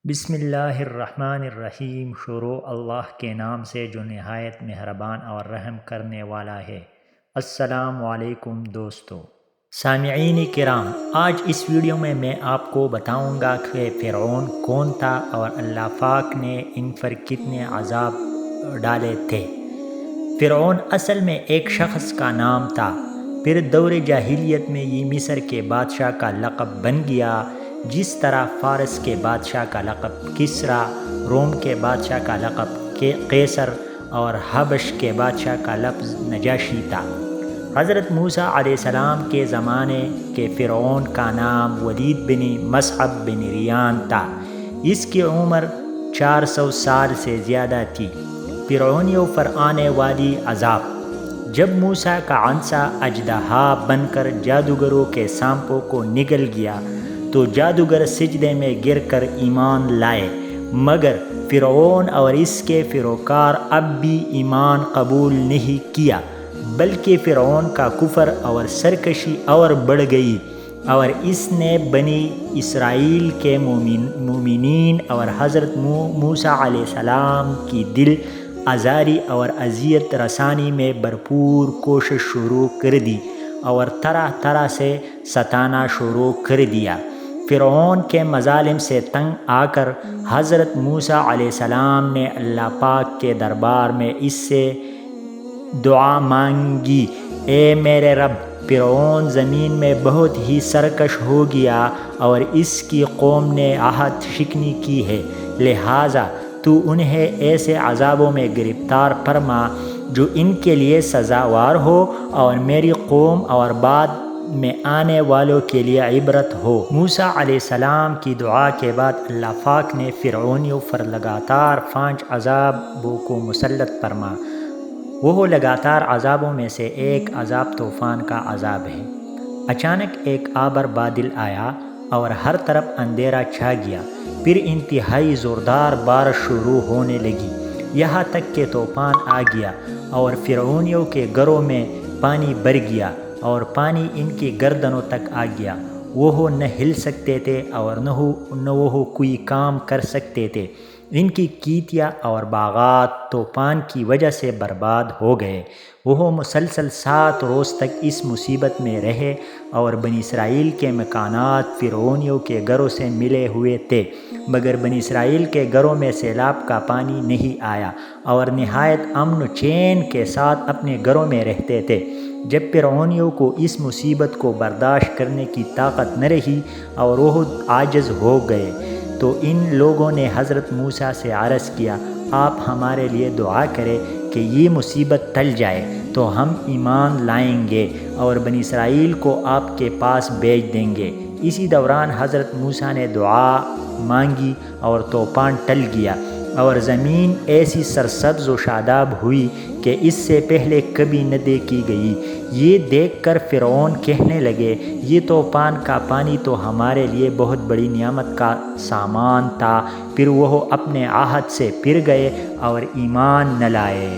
بسم اللہ الرحمن الرحیم۔ شروع اللہ کے نام سے جو نہایت مہربان اور رحم کرنے والا ہے۔ السلام علیکم دوستو، سامعین کرام، آج اس ویڈیو میں آپ کو بتاؤں گا کہ فرعون کون تھا اور اللہ پاک نے ان پر کتنے عذاب ڈالے تھے۔ فرعون اصل میں ایک شخص کا نام تھا، پھر دور جاہلیت میں یہ مصر کے بادشاہ کا لقب بن گیا، جس طرح فارس کے بادشاہ کا لقب کسریٰ، روم کے بادشاہ کا لقب قیصر اور حبش کے بادشاہ کا لفظ نجاشی تھا۔ حضرت موسیٰ علیہ السلام کے زمانے کے فرعون کا نام ولید بن مصعب بن ریان تھا۔ اس کی عمر 400 سال سے زیادہ تھی۔ فرعونیوں پر آنے والی عذاب۔ جب موسیٰ کا عنصا اژدہا بن کر جادوگروں کے سانپوں کو نگل گیا تو جادوگر سجدے میں گر کر ایمان لائے، مگر فرعون اور اس کے پیروکار اب بھی ایمان قبول نہیں کیا، بلکہ فرعون کا کفر اور سرکشی اور بڑھ گئی، اور اس نے بنی اسرائیل کے مومنین اور حضرت موسیٰ علیہ السلام کی دل آزاری اور اذیت رسانی میں بھرپور کوشش شروع کر دی اور طرح طرح سے ستانا شروع کر دیا۔ فرعون کے مظالم سے تنگ آ کر حضرت موسیٰ علیہ السلام نے اللہ پاک کے دربار میں اس سے دعا مانگی، اے میرے رب، فرعون زمین میں بہت ہی سرکش ہو گیا اور اس کی قوم نے عہد شکنی کی ہے، لہٰذا تو انہیں ایسے عذابوں میں گرفتار فرما جو ان کے لیے سزاوار ہو اور میری قوم اور بعد میں آنے والوں کے لیے عبرت ہو۔ موسیٰ علیہ السلام کی دعا کے بعد اللہ پاک نے فرعونیوں پر لگاتار 5 عذابوں کو مسلط فرما۔ وہ لگاتار عذابوں میں سے ایک عذاب طوفان کا عذاب ہے۔ اچانک ایک آبر بادل آیا اور ہر طرف اندھیرا چھا گیا، پھر انتہائی زوردار بارش شروع ہونے لگی، یہاں تک کہ طوفان آ گیا اور فرعونیوں کے گھروں میں پانی بھر گیا اور پانی ان کی گردنوں تک آ گیا۔ وہ نہ ہل سکتے تھے اور نہ وہ کوئی کام کر سکتے تھے۔ ان کی کھیتیاں اور باغات طوفان کی وجہ سے برباد ہو گئے۔ وہ مسلسل 7 روز تک اس مصیبت میں رہے اور بنی اسرائیل کے مکانات فرعونیوں کے گھروں سے ملے ہوئے تھے، مگر بنی اسرائیل کے گھروں میں سیلاب کا پانی نہیں آیا اور نہایت امن و چین کے ساتھ اپنے گھروں میں رہتے تھے۔ جب فرعونیوں کو اس مصیبت کو برداشت کرنے کی طاقت نہ رہی اور وہ عاجز ہو گئے تو ان لوگوں نے حضرت موسیٰ سے عرض کیا، آپ ہمارے لیے دعا کریں کہ یہ مصیبت ٹل جائے تو ہم ایمان لائیں گے اور بنی اسرائیل کو آپ کے پاس بھیج دیں گے۔ اسی دوران حضرت موسیٰ نے دعا مانگی اور طوفان ٹل گیا اور زمین ایسی سرسبز و شاداب ہوئی کہ اس سے پہلے کبھی نہ دیکھی گئی۔ یہ دیکھ کر فرعون کہنے لگے، یہ طوفان کا پانی تو ہمارے لیے بہت بڑی نعمت کا سامان تھا۔ پھر وہ اپنے عہد سے پھر گئے اور ایمان نہ لائے۔